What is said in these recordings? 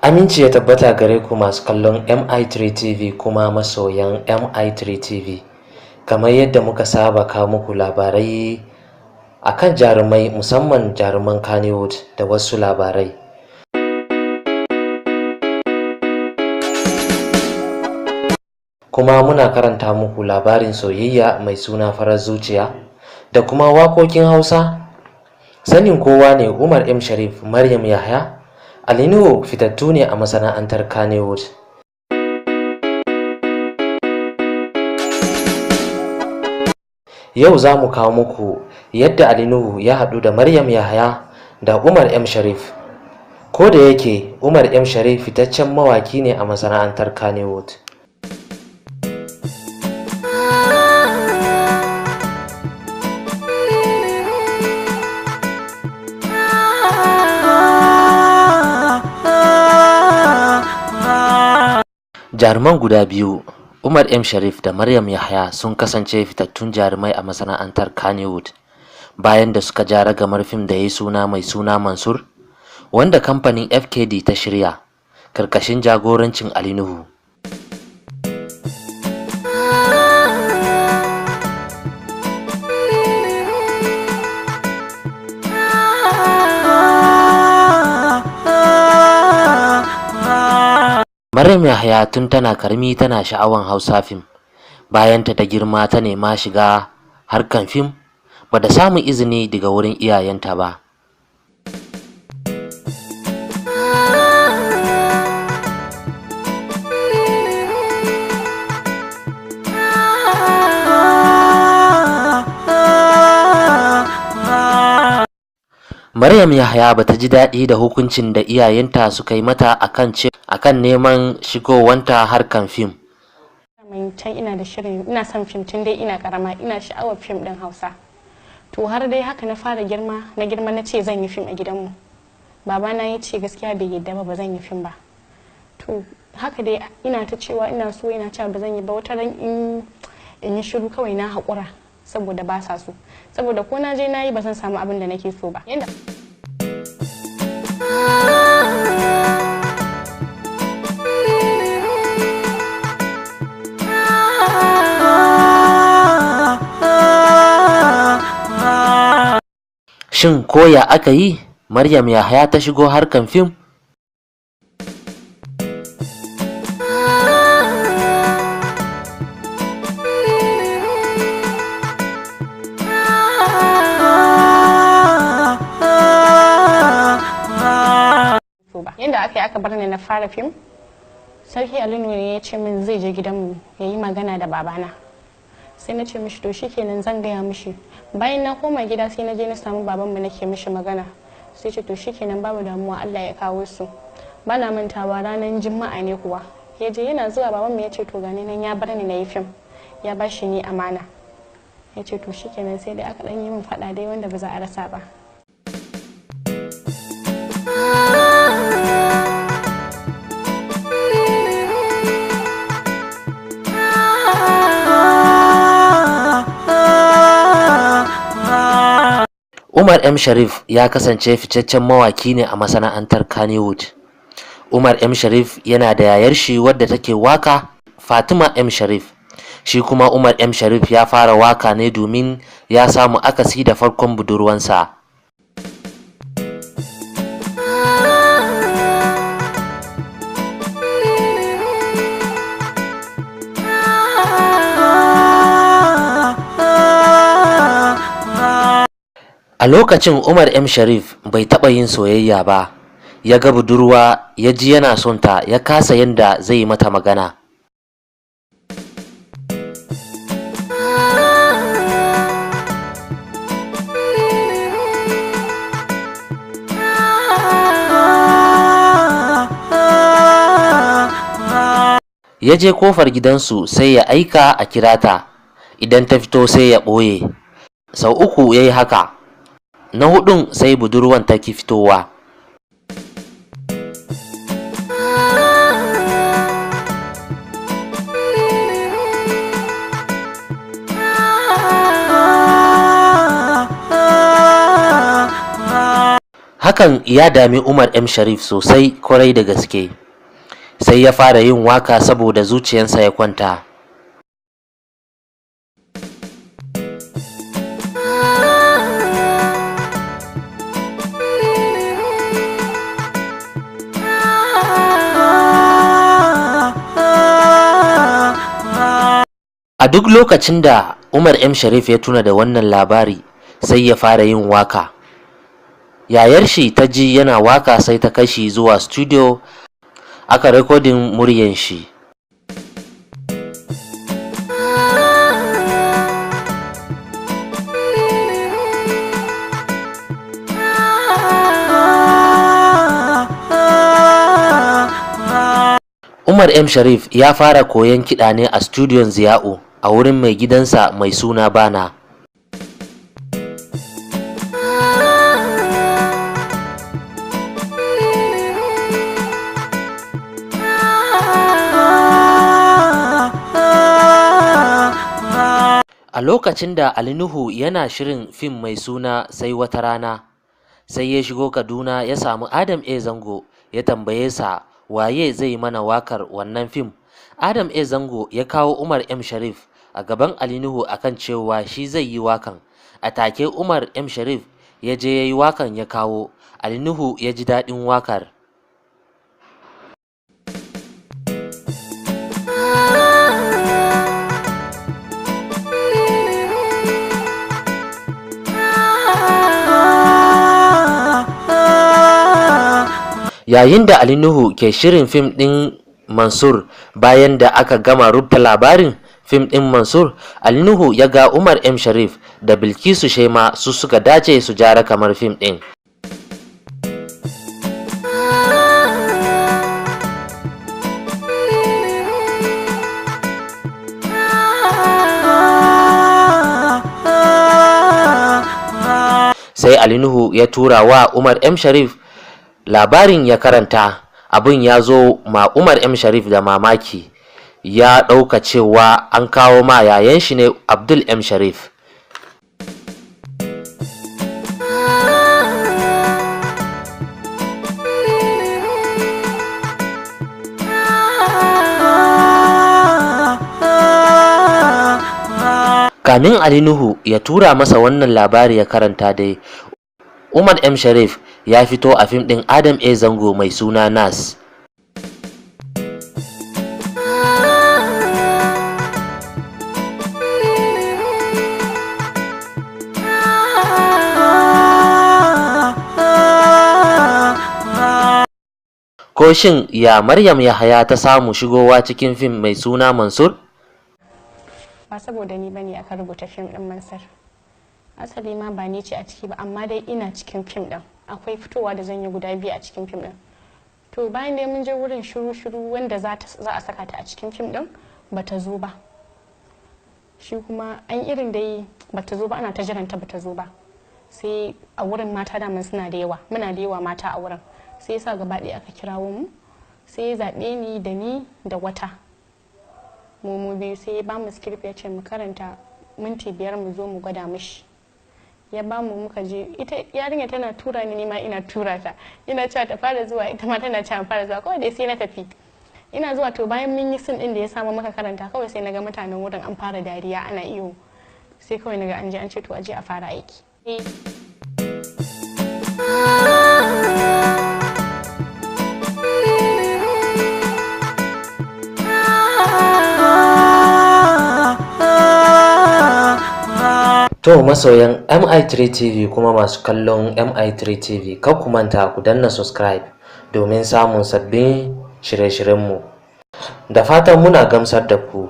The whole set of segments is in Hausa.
Aminci ya tabbata gare ku masu kallon MI3 TV kuma masoyan MI3 TV. Kamar yadda muka saba kawo muku labarai akan jarumai, musamman jaruman Kannywood da wasu labarai. Kuma muna karanta muku labarin soyayya mai suna farar zuciya da kuma waƙoƙin Hausa. Sanin kowa ne Umar M. Shareef, Maryam Yahaya Ali Nuhu fitattu ne a masana'antar Kannywood. Yau za mu kawo muku yadda Ali Nuhu ya haɗu da Maryam Yahaya da Umar M. Shareef. Ko da yake Umar M. Shareef fitaccen mawaki ne a masana'antar Kannywood. Jaruman guda biyu, Umar M. Shareef da Maryam Yahaya, sun kasance fitattun jarumai a masana'antar Kannywood bayan da suka ja ragamar fim da ya yi suna mai suna Mansur, wanda kamfanin FKD ta shirya karkashin jagorancin Ali Nuhu. Maryam Yahaya tun tana karmi tana sha'awan Hausa fim. Bayan ta da girma ta nema shiga harkan fim, ba da samun izini daga wurin iyayenta ba. Maryam Yahaya bata ji daɗi da hukuncin da iyayenta suka yi mata akan neman shigowanta harkan fim. Can ina da shirin, ina son fim tun dai ina karama, ina sha'awar fim ɗin Hausa. To har dai haka na fara girma na ce zan yi fim a gidanmu. Babana ya ce gaskiya bai yadda ba zan yi fim ba. To haka dai ina ta cewa ina so, ina cewa ba zan yi ba, wata ran in yi shiru kawai na haƙura saboda ba sa so. Saboda ko na je na yi ba zan samu abin da nake so ba. Shin koya aka yi Maryam Yahaya ta shigo harkan fim? Yadda aka yi aka bar ni na fara fim, Sarki Ali Nuhu ya ce min zai je gidanmu ya yi magana da babana. Sai na ce mishi to shikenan zan gaya mishi. Bayan na koma gida sai na je na samu babanmu nake mishi magana. Sai ce to shikenan babu damuwa, Allah ya kawo su. Bana mantawa ranar Juma'a ne kuwa. Ya je yana zuwa babanmu ya ce to gani nan ya bar ni na yi fim. Ya ba shi ni amana. Ya ce to shikenan sai dai aka dan yi min faɗa dai wanda ba za a rasa ba. Umar M. Shareef ya kasance fitaccen mawaki ne a masana'antar Kannywood. Umar M. Shareef yana da yayar shi wadda take waka, Fatima M. Shareef. Shi kuma Umar M. Shareef ya fara waka ne domin ya samu akasi da farkon budurwansa. A lokacin Umar M. Shareef bai taɓa yin soyayya ba, ya ga budurwa ya ji yana son ta, ya kasa yanda zai yi mata magana. Ya je kofar gidansu sai ya aika a kira ta, idan ta fito sai ya ɓoye. Sau uku ya yi haka. Na hudun sai budurwan ta ki fitowa. Hakan ya dami Umar M. Shareef sosai kwarai da gaske, sai ya fara yin waka saboda zuciyarsa ya kwanta. A duk lokacin da Umar M. Shareef ya tuna da wannan labari, sai ya fara yin waka. Yayar shi ta ji yana waka sai ta kai shi zuwa studio aka rekodin muryan shi. Umar M. Shareef ya fara koyon kiɗa ne a studiyon Ziya'u a wurin mai gidansa mai suna Bana. A lokacin da Ali Nuhu yana shirin fim mai suna Sai Wata Rana, sai ya shigo Kaduna ya samu Adam A. Zango ya tambaye sa waye zai mana wakar wannan fim. Adam A. Zango ya kawo Umar M. Shareef a gaban Ali Nuhu akan cewa shi zai yi wakan. A take Umar M. Shareef ya je ya yi wakan ya kawo. Ali Nuhu ya ji daɗin wakar. Yayin da Ali Nuhu ke shirin fim ɗin Mansur, bayan da aka gama rubuta labarin fim ɗin Mansur, Ali Nuhu ya ga Umar M. Shareef da Bilkisu Shema su suka dace su jara kamar fim ɗin. Sai Ali Nuhu ya tura wa Umar M. Shareef labarin ya karanta. Abin ya zo ma Umar M. Shareef da mamaki, ya ɗauka cewa an kawo ma yayan shi ne Abdul M. Shareef. Kamin Ali Nuhu ya tura masa wannan labari ya karanta dai, Umar M. Shareef ya fito a fim ɗin Adam A. Zango mai suna Nas. Ko shin ya Maryam Yahaya ta samu shigowa cikin fim mai suna Mansur? Ba saboda ni bane aka rubuta fim ɗin Mansur. Asali ma ba ni ce a ciki ba, amma dai ina cikin fim ɗin. Akwai fitowa da zan yi guda biyu a cikin fim ɗin. To bayan dai mun je wurin shiru wanda za a saka ta a cikin fim ɗin bata zo ba. Shi kuma an irin dai bata zo ba, ana ta jiranta bata zo ba. Sai a wurin mata daman suna da yawa, muna da yawa mata a wurin. Sai yasa gaba ɗaya aka kirawo mu, sai ya zaɓe ni da wata. Mu biyu, sai ya ba mu script ya ce mu karanta minti 5 mu zo mu gwada mishi. Ya ba mu muka je, ita yarinya tana tura ni ma ina tura ta, ina cewa ta fara zuwa, ita ma tana cewa fara zuwa, kawai dai sai na tafi. Ina zuwa, to bayan mun yi sin din da ya samu maka karanta, kawai sai naga mutanen wurin an fara dariya ana iyo, sai kawai naga an je an ce to aje a fara aiki. To masoyan MI3 TV kuma masu kallon MI3 TV, kar ku manta ku danna subscribe domin samun sabbin shirye-shiryenmu. Da fatan muna gamsar da ku.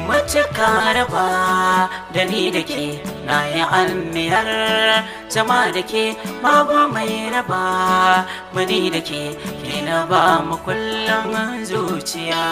Mace ka raba da ni da ke na yi anniyar zama da ke babu mai raba mani da ke na ba mu kullum zuciya.